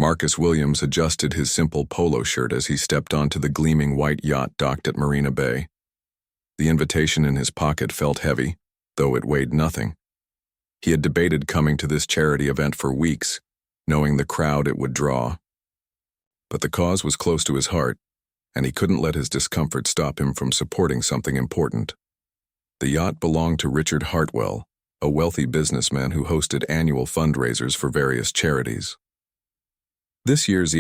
Marcus Williams adjusted his simple polo shirt as he stepped onto the gleaming white yacht docked at Marina Bay. The invitation in his pocket felt heavy, though it weighed nothing. He had debated coming to this charity event for weeks, knowing the crowd it would draw. But the cause was close to his heart, and he couldn't let his discomfort stop him from supporting something important. The yacht belonged to Richard Hartwell, a wealthy businessman who hosted annual fundraisers for various charities. This year's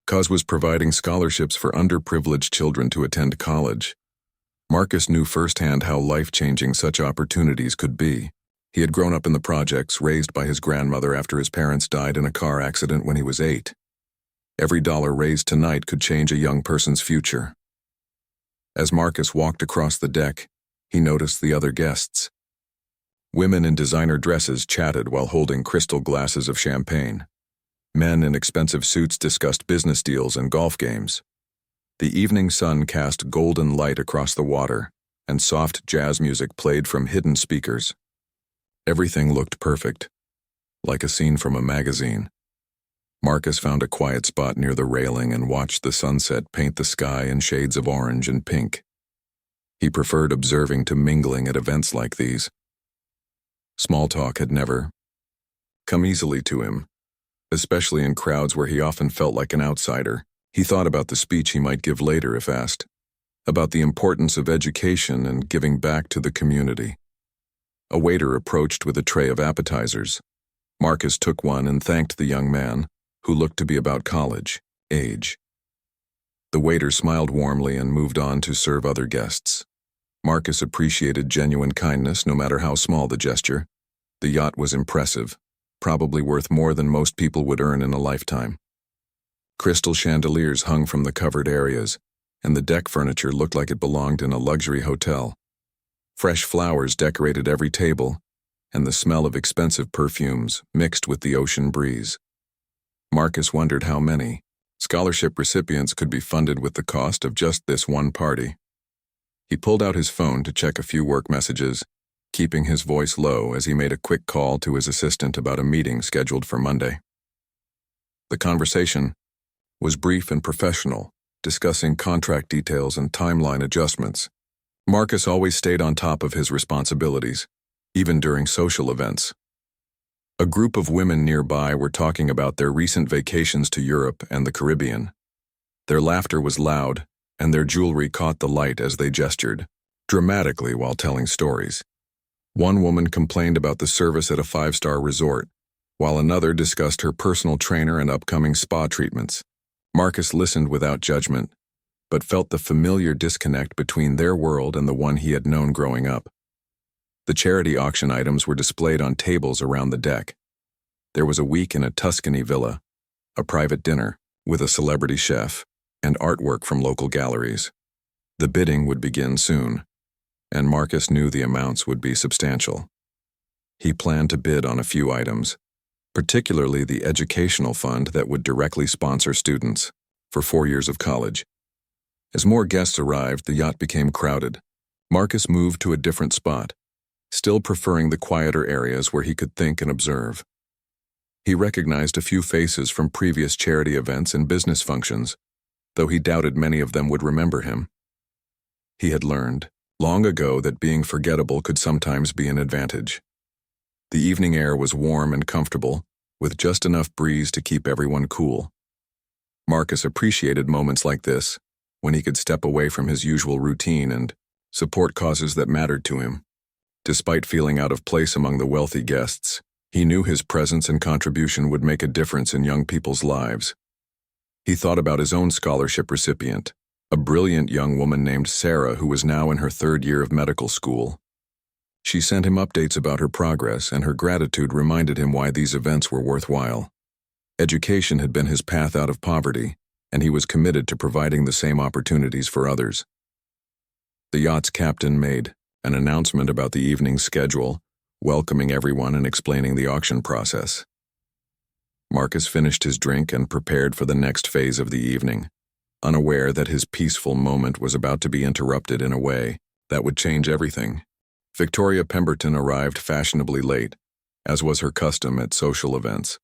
cause was providing scholarships for underprivileged children to attend college. Marcus knew firsthand how life-changing such opportunities could be. He had grown up in the projects, raised by his grandmother after his parents died in a car accident when he was 8. Every dollar raised tonight could change a young person's future. As Marcus walked across the deck, he noticed the other guests. Women in designer dresses chatted while holding crystal glasses of champagne. Men in expensive suits discussed business deals and golf games. The evening sun cast golden light across the water, and soft jazz music played from hidden speakers. Everything looked perfect, like a scene from a magazine. Marcus found a quiet spot near the railing and watched the sunset paint the sky in shades of orange and pink. He preferred observing to mingling at events like these. Small talk had never come easily to him, especially in crowds where he often felt like an outsider. He thought about the speech he might give later if asked, about the importance of education and giving back to the community. A waiter approached with a tray of appetizers. Marcus took one and thanked the young man, who looked to be about college age. The waiter smiled warmly and moved on to serve other guests. Marcus appreciated genuine kindness no matter how small the gesture. The yacht was impressive, probably worth more than most people would earn in a lifetime. Crystal chandeliers hung from the covered areas, and the deck furniture looked like it belonged in a luxury hotel. Fresh flowers decorated every table, and the smell of expensive perfumes mixed with the ocean breeze. Marcus wondered how many scholarship recipients could be funded with the cost of just this one party. He pulled out his phone to check a few work messages, keeping his voice low as he made a quick call to his assistant about a meeting scheduled for Monday. The conversation was brief and professional, discussing contract details and timeline adjustments. Marcus always stayed on top of his responsibilities, even during social events. A group of women nearby were talking about their recent vacations to Europe and the Caribbean. Their laughter was loud, and their jewelry caught the light as they gestured, dramatically while telling stories. One woman complained about the service at a 5-star resort, while another discussed her personal trainer and upcoming spa treatments. Marcus listened without judgment, but felt the familiar disconnect between their world and the one he had known growing up. The charity auction items were displayed on tables around the deck. There was a week in a Tuscany villa, a private dinner with a celebrity chef, and artwork from local galleries. The bidding would begin soon, and Marcus knew the amounts would be substantial. He planned to bid on a few items, particularly the educational fund that would directly sponsor students for 4 years of college. As more guests arrived, the yacht became crowded. Marcus moved to a different spot, still preferring the quieter areas where he could think and observe. He recognized a few faces from previous charity events and business functions, though he doubted many of them would remember him. He had learned long ago that being forgettable could sometimes be an advantage. The evening air was warm and comfortable, with just enough breeze to keep everyone cool. Marcus appreciated moments like this, when he could step away from his usual routine and support causes that mattered to him. Despite feeling out of place among the wealthy guests, he knew his presence and contribution would make a difference in young people's lives. He thought about his own scholarship recipient, a brilliant young woman named Sarah who was now in her 3rd year of medical school. She sent him updates about her progress, and her gratitude reminded him why these events were worthwhile. Education had been his path out of poverty, and he was committed to providing the same opportunities for others. The yacht's captain made an announcement about the evening's schedule, welcoming everyone and explaining the auction process. Marcus finished his drink and prepared for the next phase of the evening, unaware that his peaceful moment was about to be interrupted in a way that would change everything. Victoria Pemberton arrived fashionably late, as was her custom at social events.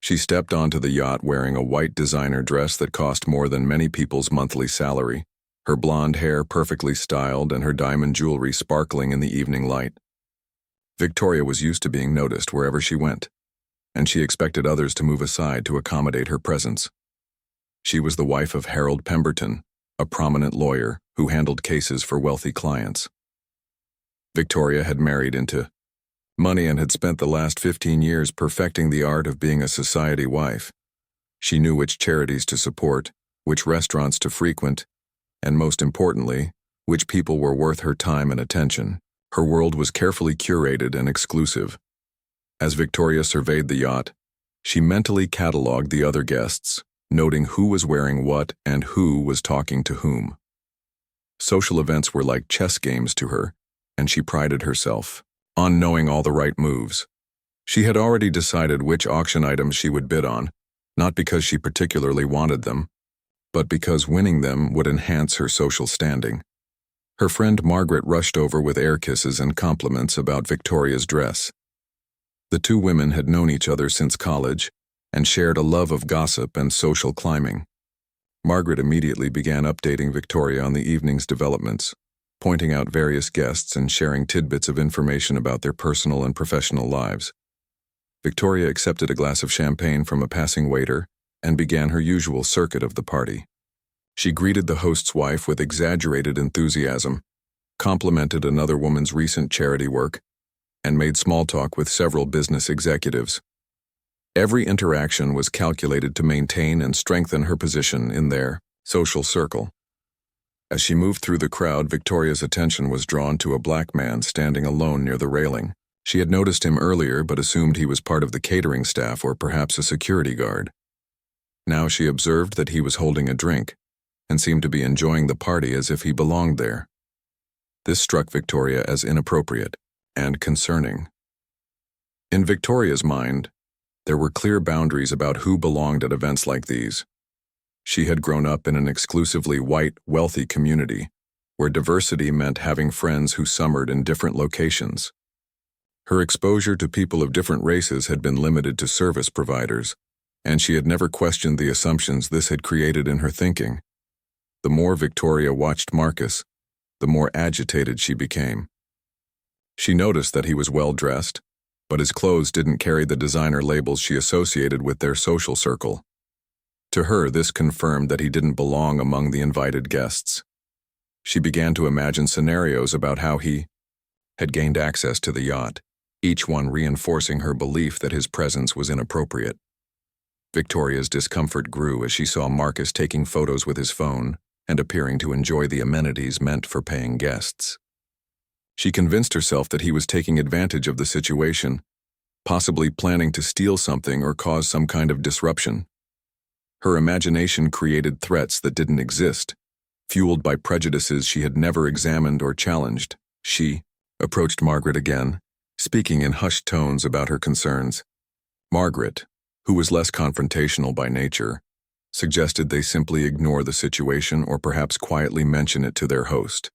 She stepped onto the yacht wearing a white designer dress that cost more than many people's monthly salary, her blonde hair perfectly styled and her diamond jewelry sparkling in the evening light. Victoria was used to being noticed wherever she went, and she expected others to move aside to accommodate her presence. She was the wife of Harold Pemberton, a prominent lawyer who handled cases for wealthy clients. Victoria had married into money and had spent the last 15 years perfecting the art of being a society wife. She knew which charities to support, which restaurants to frequent, and most importantly, which people were worth her time and attention. Her world was carefully curated and exclusive. As Victoria surveyed the yacht, she mentally catalogued the other guests, noting who was wearing what and who was talking to whom. Social events were like chess games to her, and she prided herself on knowing all the right moves. She had already decided which auction items she would bid on, not because she particularly wanted them, but because winning them would enhance her social standing. Her friend Margaret rushed over with air kisses and compliments about Victoria's dress. The two women had known each other since college and shared a love of gossip and social climbing. Margaret immediately began updating Victoria on the evening's developments, pointing out various guests and sharing tidbits of information about their personal and professional lives. Victoria accepted a glass of champagne from a passing waiter and began her usual circuit of the party. She greeted the host's wife with exaggerated enthusiasm, complimented another woman's recent charity work, and made small talk with several business executives. Every interaction was calculated to maintain and strengthen her position in their social circle. As she moved through the crowd, Victoria's attention was drawn to a black man standing alone near the railing. She had noticed him earlier but assumed he was part of the catering staff or perhaps a security guard. Now she observed that he was holding a drink and seemed to be enjoying the party as if he belonged there. This struck Victoria as inappropriate and concerning. In Victoria's mind, there were clear boundaries about who belonged at events like these. She had grown up in an exclusively white, wealthy community, where diversity meant having friends who summered in different locations. Her exposure to people of different races had been limited to service providers, and she had never questioned the assumptions this had created in her thinking. The more Victoria watched Marcus, the more agitated she became. She noticed that he was well-dressed, but his clothes didn't carry the designer labels she associated with their social circle. To her, this confirmed that he didn't belong among the invited guests. She began to imagine scenarios about how he had gained access to the yacht, each one reinforcing her belief that his presence was inappropriate. Victoria's discomfort grew as she saw Marcus taking photos with his phone and appearing to enjoy the amenities meant for paying guests. She convinced herself that he was taking advantage of the situation, possibly planning to steal something or cause some kind of disruption. Her imagination created threats that didn't exist, fueled by prejudices she had never examined or challenged. She approached Margaret again, speaking in hushed tones about her concerns. Margaret, who was less confrontational by nature, suggested they simply ignore the situation or perhaps quietly mention it to their host.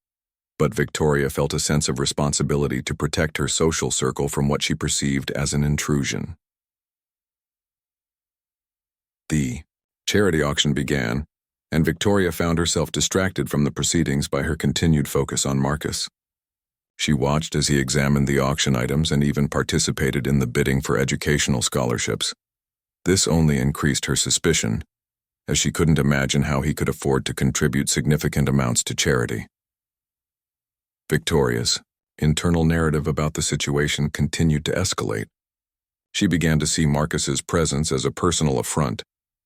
But Victoria felt a sense of responsibility to protect her social circle from what she perceived as an intrusion. The charity auction began, and Victoria found herself distracted from the proceedings by her continued focus on Marcus. She watched as he examined the auction items and even participated in the bidding for educational scholarships. This only increased her suspicion, as she couldn't imagine how he could afford to contribute significant amounts to charity. Victoria's internal narrative about the situation continued to escalate. She began to see Marcus's presence as a personal affront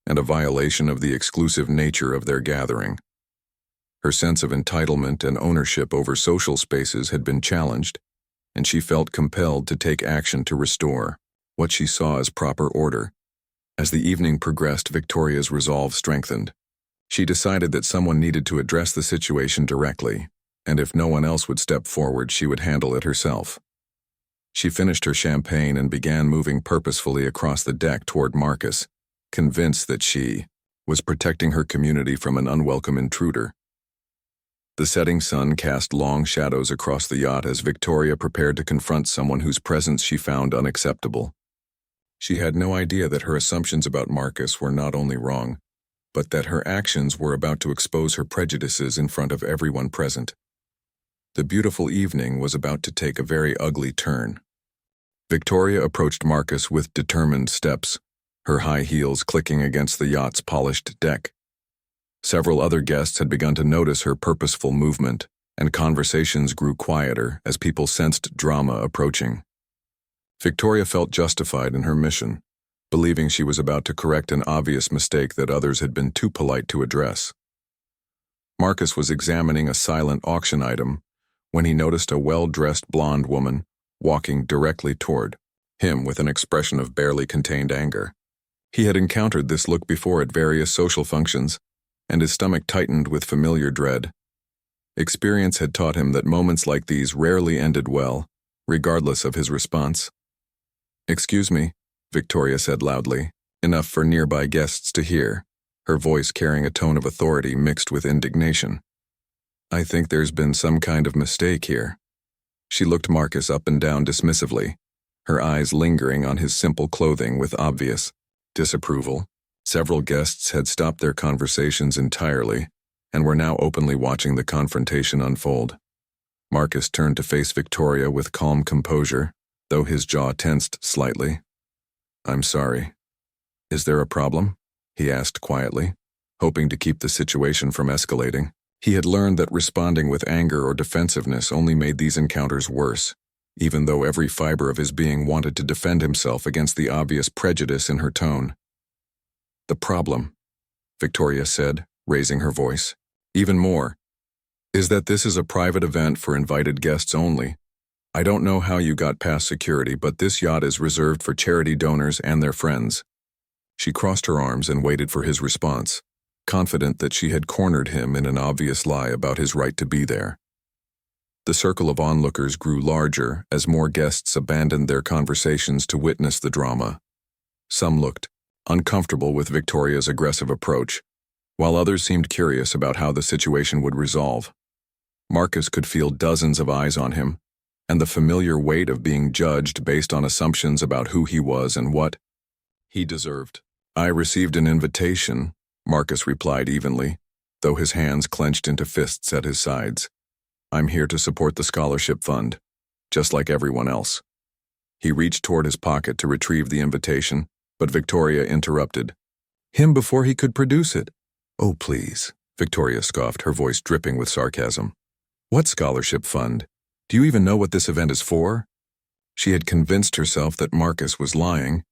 and a violation of the exclusive nature of their gathering. Her sense of entitlement and ownership over social spaces had been challenged, and she felt compelled to take action to restore what she saw as proper order. As the evening progressed, Victoria's resolve strengthened. She decided that someone needed to address the situation directly, and if no one else would step forward, she would handle it herself. She finished her champagne and began moving purposefully across the deck toward Marcus, convinced that she was protecting her community from an unwelcome intruder. The setting sun cast long shadows across the yacht as Victoria prepared to confront someone whose presence she found unacceptable. She had no idea that her assumptions about Marcus were not only wrong, but that her actions were about to expose her prejudices in front of everyone present. The beautiful evening was about to take a very ugly turn. Victoria approached Marcus with determined steps, her high heels clicking against the yacht's polished deck. Several other guests had begun to notice her purposeful movement, and conversations grew quieter as people sensed drama approaching. Victoria felt justified in her mission, believing she was about to correct an obvious mistake that others had been too polite to address. Marcus was examining a silent auction item when he noticed a well-dressed blonde woman walking directly toward him with an expression of barely contained anger. He had encountered this look before at various social functions, and his stomach tightened with familiar dread. Experience had taught him that moments like these rarely ended well, regardless of his response. "Excuse me," Victoria said loudly, enough for nearby guests to hear, her voice carrying a tone of authority mixed with indignation. "I think there's been some kind of mistake here." She looked Marcus up and down dismissively, her eyes lingering on his simple clothing with obvious disapproval. Several guests had stopped their conversations entirely and were now openly watching the confrontation unfold. Marcus turned to face Victoria with calm composure, though his jaw tensed slightly. "I'm sorry. Is there a problem?" he asked quietly, hoping to keep the situation from escalating. He had learned that responding with anger or defensiveness only made these encounters worse, even though every fiber of his being wanted to defend himself against the obvious prejudice in her tone. "The problem," Victoria said, raising her voice, "even more, is that this is a private event for invited guests only. I don't know how you got past security, but this yacht is reserved for charity donors and their friends." She crossed her arms and waited for his response, confident that she had cornered him in an obvious lie about his right to be there. The circle of onlookers grew larger as more guests abandoned their conversations to witness the drama. Some looked uncomfortable with Victoria's aggressive approach, while others seemed curious about how the situation would resolve. Marcus could feel dozens of eyes on him, and the familiar weight of being judged based on assumptions about who he was and what he deserved. "I received an invitation," Marcus replied evenly, though his hands clenched into fists at his sides. "I'm here to support the scholarship fund, just like everyone else." He reached toward his pocket to retrieve the invitation, but Victoria interrupted him before he could produce it. "Oh, please," Victoria scoffed, her voice dripping with sarcasm. "What scholarship fund? Do you even know what this event is for?" She had convinced herself that Marcus was lying,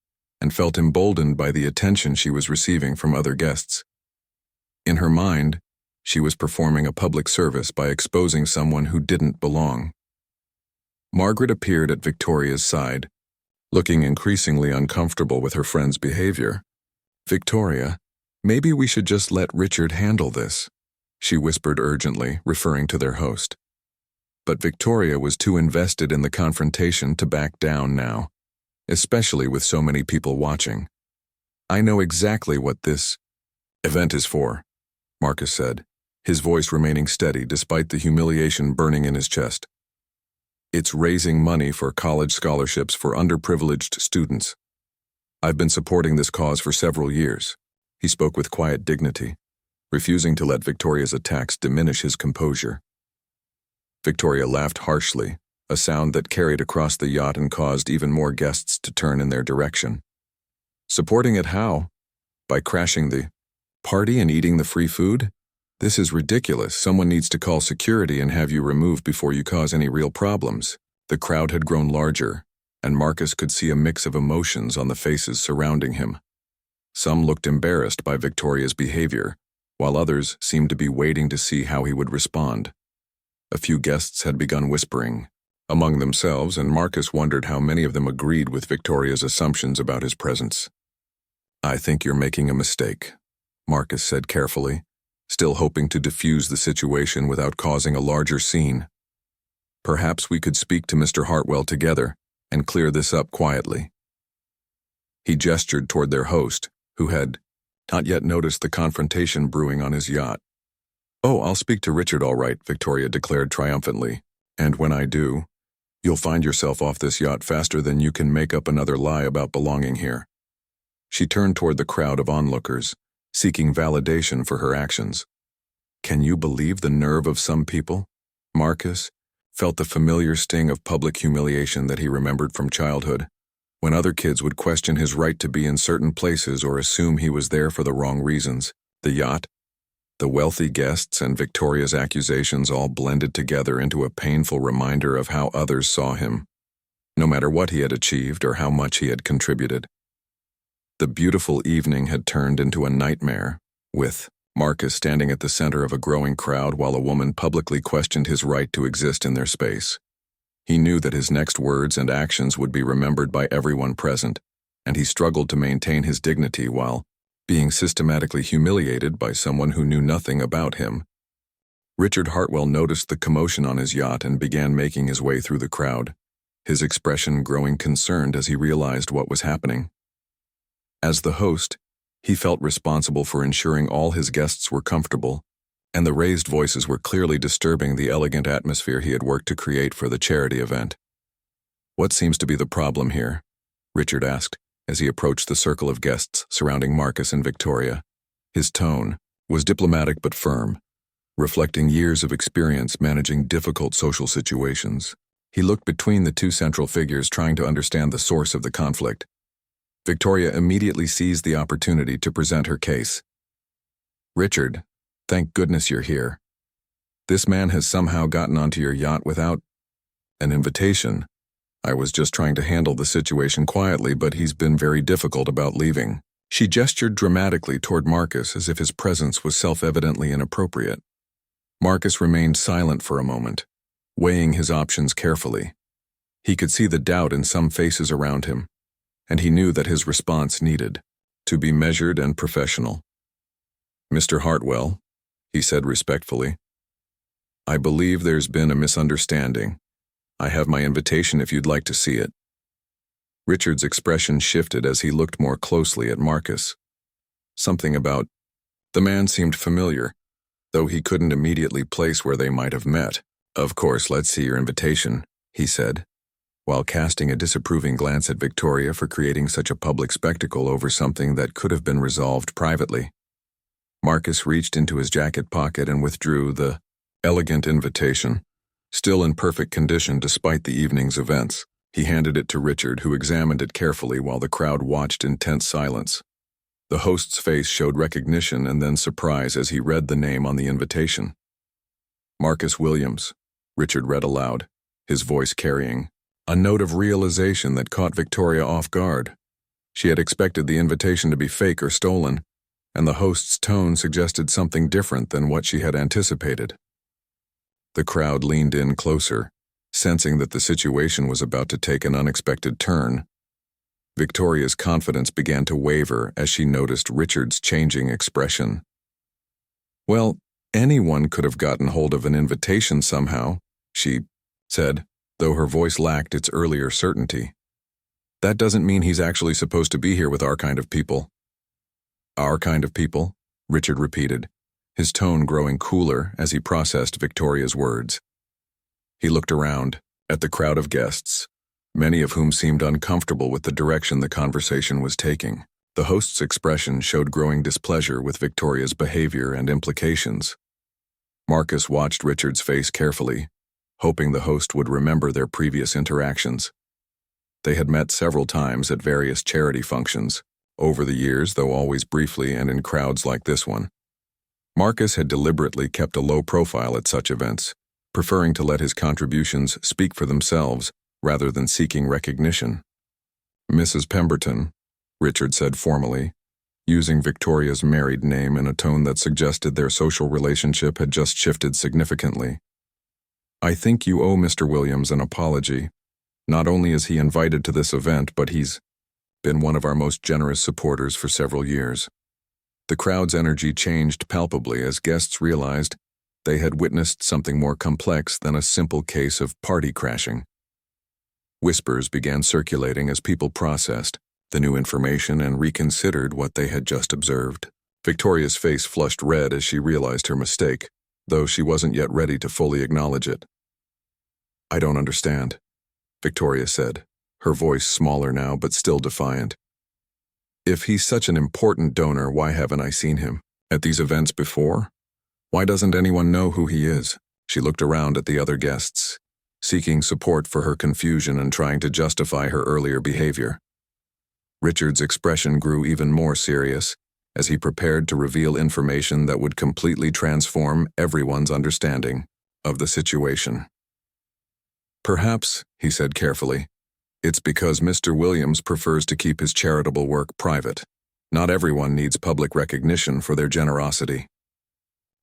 and felt emboldened by the attention she was receiving from other guests. In her mind, she was performing a public service by exposing someone who didn't belong. Margaret appeared at Victoria's side, looking increasingly uncomfortable with her friend's behavior. "Victoria, maybe we should just let Richard handle this," she whispered urgently, referring to their host. But Victoria was too invested in the confrontation to back down now, especially with so many people watching. "I know exactly what this event is for," Marcus said, his voice remaining steady despite the humiliation burning in his chest. "It's raising money for college scholarships for underprivileged students. I've been supporting this cause for several years." He spoke with quiet dignity, refusing to let Victoria's attacks diminish his composure. Victoria laughed harshly, a sound that carried across the yacht and caused even more guests to turn in their direction. "Supporting it how? By crashing the party and eating the free food? This is ridiculous. Someone needs to call security and have you removed before you cause any real problems." The crowd had grown larger, and Marcus could see a mix of emotions on the faces surrounding him. Some looked embarrassed by Victoria's behavior, while others seemed to be waiting to see how he would respond. A few guests had begun whispering among themselves, and Marcus wondered how many of them agreed with Victoria's assumptions about his presence. "I think you're making a mistake," Marcus said carefully, still hoping to diffuse the situation without causing a larger scene. "Perhaps we could speak to Mr. Hartwell together and clear this up quietly." He gestured toward their host, who had not yet noticed the confrontation brewing on his yacht. "Oh, I'll speak to Richard all right," Victoria declared triumphantly. "And when I do, You'll find yourself off this yacht faster than you can make up another lie about belonging here." She turned toward the crowd of onlookers, seeking validation for her actions. Can you believe the nerve of some people? Marcus felt the familiar sting of public humiliation that he remembered from childhood, when other kids would question his right to be in certain places or assume he was there for the wrong reasons. The yacht, the wealthy guests, and Victoria's accusations all blended together into a painful reminder of how others saw him, no matter what he had achieved or how much he had contributed. The beautiful evening had turned into a nightmare, with Marcus standing at the center of a growing crowd while a woman publicly questioned his right to exist in their space. He knew that his next words and actions would be remembered by everyone present, and he struggled to maintain his dignity while being systematically humiliated by someone who knew nothing about him. Richard Hartwell noticed the commotion on his yacht and began making his way through the crowd, his expression growing concerned as he realized what was happening. As the host, he felt responsible for ensuring all his guests were comfortable, and the raised voices were clearly disturbing the elegant atmosphere he had worked to create for the charity event. "What seems to be the problem here?" Richard asked, as he approached the circle of guests surrounding Marcus and Victoria. His tone was diplomatic but firm, reflecting years of experience managing difficult social situations. He looked between the two central figures, trying to understand the source of the conflict. Victoria immediately seized the opportunity to present her case. "Richard, thank goodness you're here. This man has somehow gotten onto your yacht without an invitation. I was just trying to handle the situation quietly, but he's been very difficult about leaving." She gestured dramatically toward Marcus as if his presence was self-evidently inappropriate. Marcus remained silent for a moment, weighing his options carefully. He could see the doubt in some faces around him, and he knew that his response needed to be measured and professional. "Mr. Hartwell," he said respectfully, "I believe there's been a misunderstanding. I have my invitation if you'd like to see it." Richard's expression shifted as he looked more closely at Marcus. Something about the man seemed familiar, though he couldn't immediately place where they might have met. "Of course, let's see your invitation," he said, while casting a disapproving glance at Victoria for creating such a public spectacle over something that could have been resolved privately. Marcus reached into his jacket pocket and withdrew the elegant invitation, still in perfect condition despite the evening's events. He handed it to Richard, who examined it carefully while the crowd watched in tense silence. The host's face showed recognition and then surprise as he read the name on the invitation. "Marcus Williams," Richard read aloud, his voice carrying a note of realization that caught Victoria off guard. She had expected the invitation to be fake or stolen, and the host's tone suggested something different than what she had anticipated. The crowd leaned in closer, sensing that the situation was about to take an unexpected turn. Victoria's confidence began to waver as she noticed Richard's changing expression. "Well, anyone could have gotten hold of an invitation somehow," she said, though her voice lacked its earlier certainty. "That doesn't mean he's actually supposed to be here with our kind of people." "Our kind of people?" Richard repeated, his tone growing cooler as he processed Victoria's words. He looked around at the crowd of guests, many of whom seemed uncomfortable with the direction the conversation was taking. The host's expression showed growing displeasure with Victoria's behavior and implications. Marcus watched Richard's face carefully, hoping the host would remember their previous interactions. They had met several times at various charity functions over the years, though always briefly and in crowds like this one. Marcus had deliberately kept a low profile at such events, preferring to let his contributions speak for themselves rather than seeking recognition. "Mrs. Pemberton," Richard said formally, using Victoria's married name in a tone that suggested their social relationship had just shifted significantly. "I think you owe Mr. Williams an apology. Not only is he invited to this event, but he's been one of our most generous supporters for several years." The crowd's energy changed palpably as guests realized they had witnessed something more complex than a simple case of party crashing. Whispers began circulating as people processed the new information and reconsidered what they had just observed. Victoria's face flushed red as she realized her mistake, though she wasn't yet ready to fully acknowledge it. "I don't understand," Victoria said, her voice smaller now but still defiant. If he's such an important donor, why haven't I seen him at these events before? Why doesn't anyone know who he is? She looked around at the other guests, seeking support for her confusion and trying to justify her earlier behavior. Richard's expression grew even more serious as he prepared to reveal information that would completely transform everyone's understanding of the situation. Perhaps, he said carefully, it's because Mr. Williams prefers to keep his charitable work private. Not everyone needs public recognition for their generosity.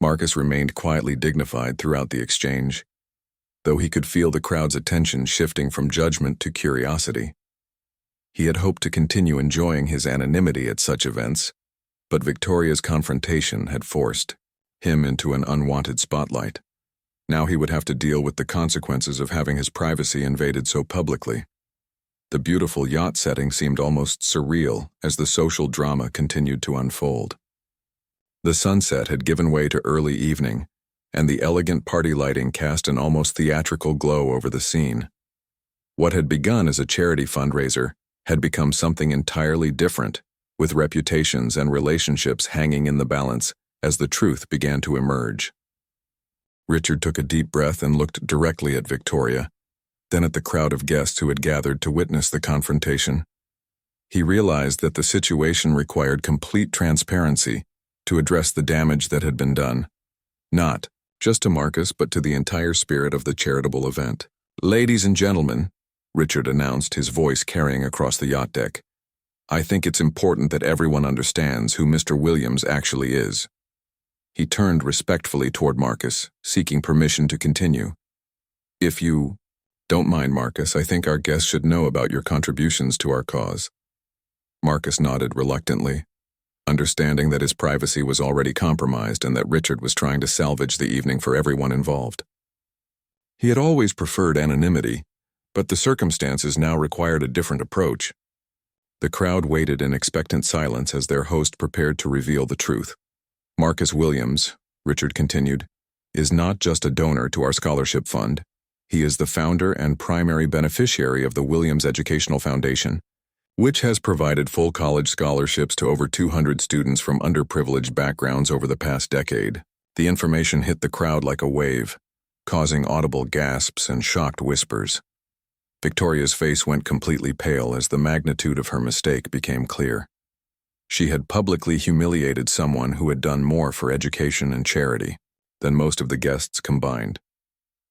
Marcus remained quietly dignified throughout the exchange, though he could feel the crowd's attention shifting from judgment to curiosity. He had hoped to continue enjoying his anonymity at such events, but Victoria's confrontation had forced him into an unwanted spotlight. Now he would have to deal with the consequences of having his privacy invaded so publicly. The beautiful yacht setting seemed almost surreal as the social drama continued to unfold. The sunset had given way to early evening, and the elegant party lighting cast an almost theatrical glow over the scene. What had begun as a charity fundraiser had become something entirely different, with reputations and relationships hanging in the balance as the truth began to emerge. Richard took a deep breath and looked directly at Victoria, then at the crowd of guests who had gathered to witness the confrontation. He realized that the situation required complete transparency to address the damage that had been done, not just to Marcus but to the entire spirit of the charitable event. "Ladies and gentlemen," Richard announced, his voice carrying across the yacht deck, "I think it's important that everyone understands who Mr. Williams actually is." He turned respectfully toward Marcus, seeking permission to continue. "If you don't mind, Marcus, I think our guests should know about your contributions to our cause." Marcus nodded reluctantly, understanding that his privacy was already compromised and that Richard was trying to salvage the evening for everyone involved. He had always preferred anonymity, but the circumstances now required a different approach. The crowd waited in expectant silence as their host prepared to reveal the truth. "Marcus Williams," Richard continued, "is not just a donor to our scholarship fund. He is the founder and primary beneficiary of the Williams Educational Foundation, which has provided full college scholarships to over 200 students from underprivileged backgrounds over the past decade." The information hit the crowd like a wave, causing audible gasps and shocked whispers. Victoria's face went completely pale as the magnitude of her mistake became clear. She had publicly humiliated someone who had done more for education and charity than most of the guests combined.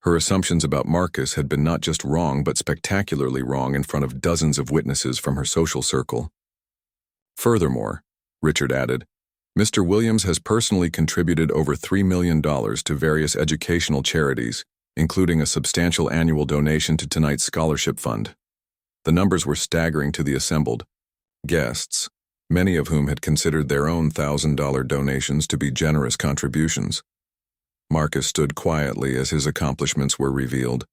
Her assumptions about Marcus had been not just wrong but spectacularly wrong in front of dozens of witnesses from her social circle. Furthermore, Richard added, "Mr. Williams has personally contributed over $3 million to various educational charities, including a substantial annual donation to tonight's scholarship fund." The numbers were staggering to the assembled guests, many of whom had considered their own $1,000 donations to be generous contributions. Marcus stood quietly as his accomplishments were revealed,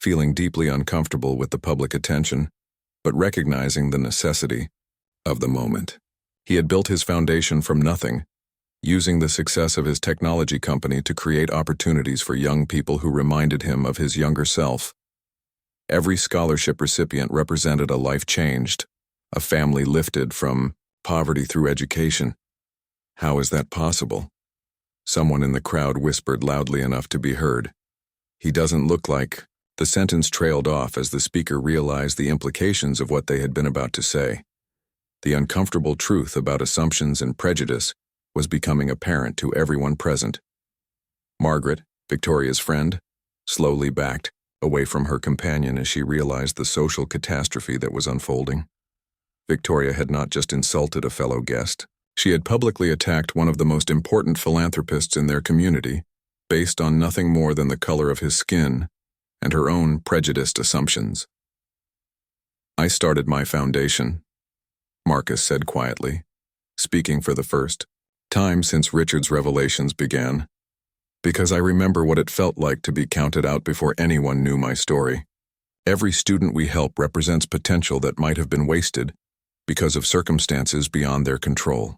feeling deeply uncomfortable with the public attention, but recognizing the necessity of the moment. He had built his foundation from nothing, using the success of his technology company to create opportunities for young people who reminded him of his younger self. Every scholarship recipient represented a life changed, a family lifted from poverty through education. How is that possible? Someone in the crowd whispered loudly enough to be heard. "He doesn't look like—" The sentence trailed off as the speaker realized the implications of what they had been about to say. The uncomfortable truth about assumptions and prejudice was becoming apparent to everyone present. Margaret, Victoria's friend, slowly backed away from her companion as she realized the social catastrophe that was unfolding. Victoria had not just insulted a fellow guest. She had publicly attacked one of the most important philanthropists in their community, based on nothing more than the color of his skin and her own prejudiced assumptions. "I started my foundation," Marcus said quietly, speaking for the first time since Richard's revelations began, "because I remember what it felt like to be counted out before anyone knew my story. Every student we help represents potential that might have been wasted because of circumstances beyond their control."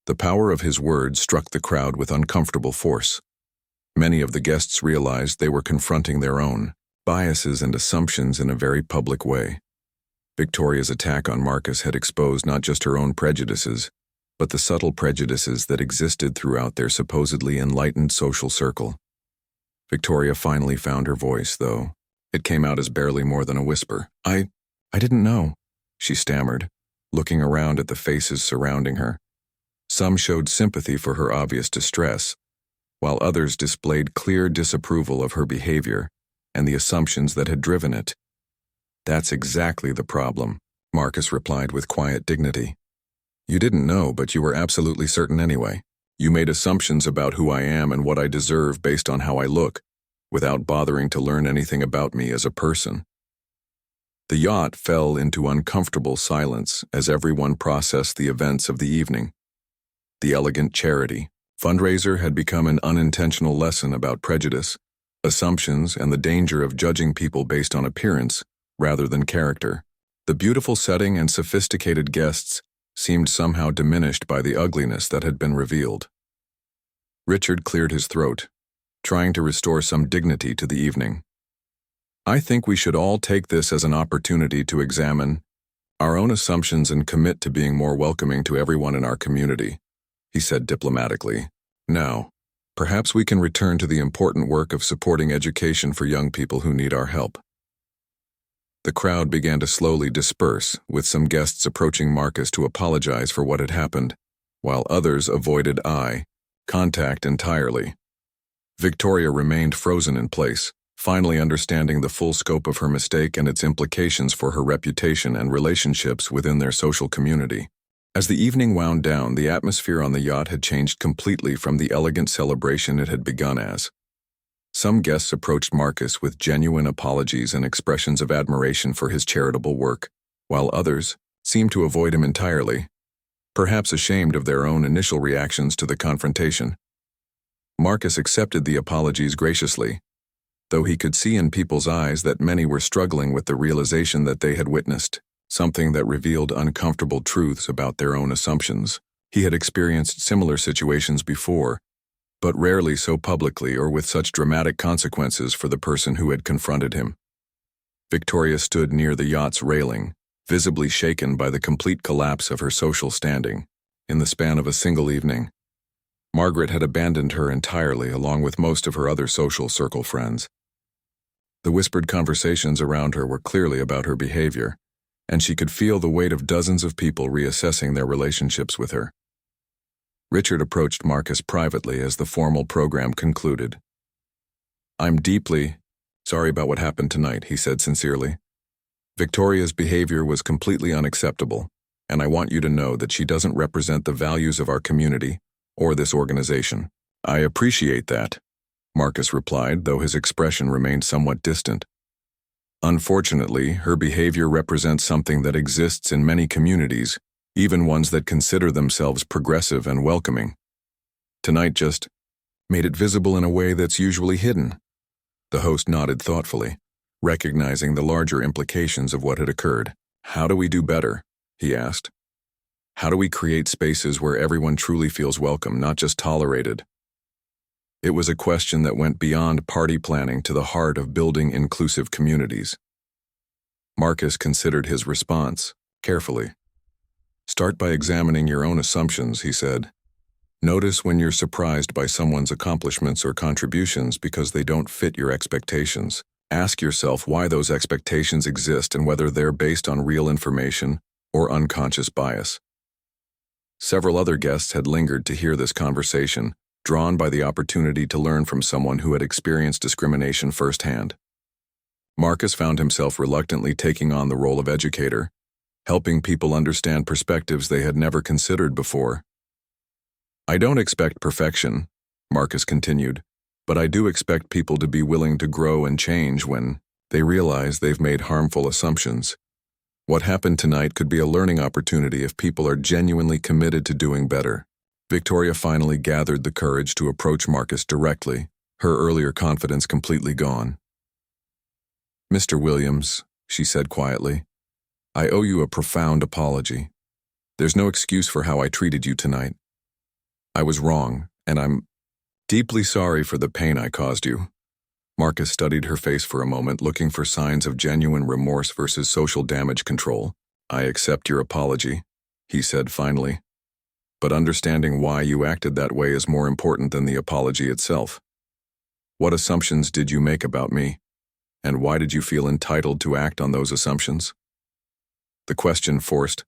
The power of his words struck the crowd with uncomfortable force. Many of the guests realized they were confronting their own biases and assumptions in a very public way. Victoria's attack on Marcus had exposed not just her own prejudices, but the subtle prejudices that existed throughout their supposedly enlightened social circle. Victoria finally found her voice, though. It came out as barely more than a whisper. I didn't know, she stammered, looking around at the faces surrounding her. Some showed sympathy for her obvious distress, while others displayed clear disapproval of her behavior and the assumptions that had driven it. That's exactly the problem, Marcus replied with quiet dignity. You didn't know, but you were absolutely certain anyway. You made assumptions about who I am and what I deserve based on how I look, without bothering to learn anything about me as a person. The yacht fell into uncomfortable silence as everyone processed the events of the evening. The elegant charity fundraiser had become an unintentional lesson about prejudice, assumptions, and the danger of judging people based on appearance rather than character. The beautiful setting and sophisticated guests seemed somehow diminished by the ugliness that had been revealed. Richard cleared his throat, trying to restore some dignity to the evening. I think we should all take this as an opportunity to examine our own assumptions and commit to being more welcoming to everyone in our community, he said diplomatically. Now, perhaps we can return to the important work of supporting education for young people who need our help. The crowd began to slowly disperse, with some guests approaching Marcus to apologize for what had happened, while others avoided eye contact entirely. Victoria remained frozen in place, finally understanding the full scope of her mistake and its implications for her reputation and relationships within their social community. As the evening wound down, the atmosphere on the yacht had changed completely from the elegant celebration it had begun as. Some guests approached Marcus with genuine apologies and expressions of admiration for his charitable work, while others seemed to avoid him entirely, perhaps ashamed of their own initial reactions to the confrontation. Marcus accepted the apologies graciously, though he could see in people's eyes that many were struggling with the realization that they had witnessed something that revealed uncomfortable truths about their own assumptions. He had experienced similar situations before, but rarely so publicly or with such dramatic consequences for the person who had confronted him. Victoria stood near the yacht's railing, visibly shaken by the complete collapse of her social standing. In the span of a single evening, Margaret had abandoned her entirely along with most of her other social circle friends. The whispered conversations around her were clearly about her behavior, and she could feel the weight of dozens of people reassessing their relationships with her. Richard approached Marcus privately as the formal program concluded. I'm deeply sorry about what happened tonight, he said sincerely. Victoria's behavior was completely unacceptable, and I want you to know that she doesn't represent the values of our community or this organization. I appreciate that, Marcus replied, though his expression remained somewhat distant. Unfortunately, her behavior represents something that exists in many communities, even ones that consider themselves progressive and welcoming. Tonight just made it visible in a way that's usually hidden. The host nodded thoughtfully, recognizing the larger implications of what had occurred. How do we do better? He asked. How do we create spaces where everyone truly feels welcome, not just tolerated? It was a question that went beyond party planning to the heart of building inclusive communities. Marcus considered his response carefully. Start by examining your own assumptions, he said. Notice when you're surprised by someone's accomplishments or contributions because they don't fit your expectations. Ask yourself why those expectations exist and whether they're based on real information or unconscious bias. Several other guests had lingered to hear this conversation, drawn by the opportunity to learn from someone who had experienced discrimination firsthand. Marcus found himself reluctantly taking on the role of educator, helping people understand perspectives they had never considered before. I don't expect perfection, Marcus continued, but I do expect people to be willing to grow and change when they realize they've made harmful assumptions. What happened tonight could be a learning opportunity if people are genuinely committed to doing better. Victoria finally gathered the courage to approach Marcus directly, her earlier confidence completely gone. Mr. Williams, she said quietly, I owe you a profound apology. There's no excuse for how I treated you tonight. I was wrong, and I'm deeply sorry for the pain I caused you. Marcus studied her face for a moment, looking for signs of genuine remorse versus social damage control. "I accept your apology," he said finally. "But understanding why you acted that way is more important than the apology itself. What assumptions did you make about me? And why did you feel entitled to act on those assumptions?" The question forced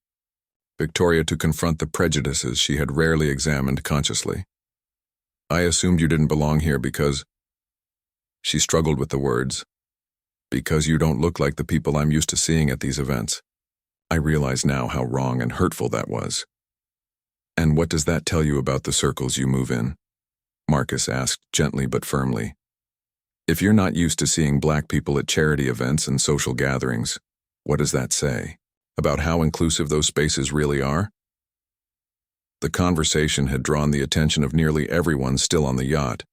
Victoria to confront the prejudices she had rarely examined consciously. "I assumed you didn't belong here because—" She struggled with the words. "Because you don't look like the people I'm used to seeing at these events. I realize now how wrong and hurtful that was." "And what does that tell you about the circles you move in?" Marcus asked gently but firmly. "If you're not used to seeing black people at charity events and social gatherings, what does that say about how inclusive those spaces really are?" The conversation had drawn the attention of nearly everyone still on the yacht,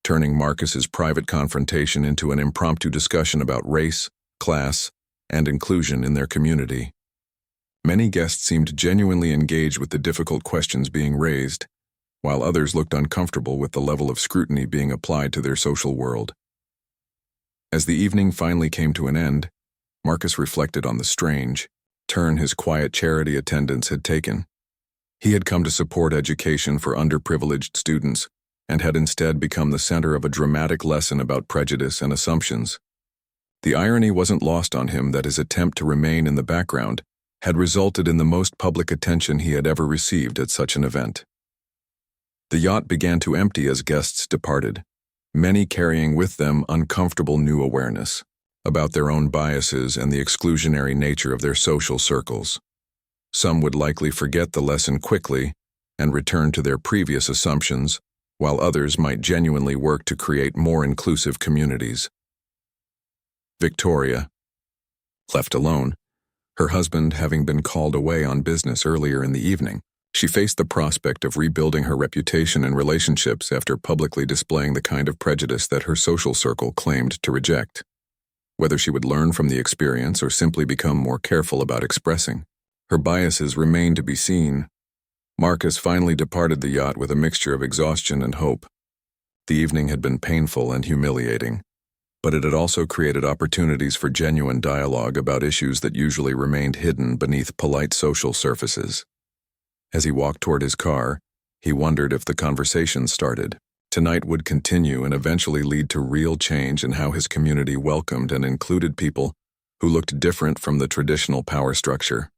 turning Marcus's private confrontation into an impromptu discussion about race, class, and inclusion in their community. Many guests seemed genuinely engaged with the difficult questions being raised, while others looked uncomfortable with the level of scrutiny being applied to their social world. As the evening finally came to an end, Marcus reflected on the strange turn his quiet charity attendance had taken. He had come to support education for underprivileged students, and had instead become the center of a dramatic lesson about prejudice and assumptions. The irony wasn't lost on him that his attempt to remain in the background had resulted in the most public attention he had ever received at such an event. The yacht began to empty as guests departed, many carrying with them uncomfortable new awareness about their own biases and the exclusionary nature of their social circles. Some would likely forget the lesson quickly and return to their previous assumptions, while others might genuinely work to create more inclusive communities. Victoria, left alone, her husband having been called away on business earlier in the evening, she faced the prospect of rebuilding her reputation and relationships after publicly displaying the kind of prejudice that her social circle claimed to reject. Whether she would learn from the experience or simply become more careful about expressing her biases remained to be seen. Marcus finally departed the yacht with a mixture of exhaustion and hope. The evening had been painful and humiliating, but it had also created opportunities for genuine dialogue about issues that usually remained hidden beneath polite social surfaces. As he walked toward his car, he wondered if the conversation started tonight would continue and eventually lead to real change in how his community welcomed and included people who looked different from the traditional power structure.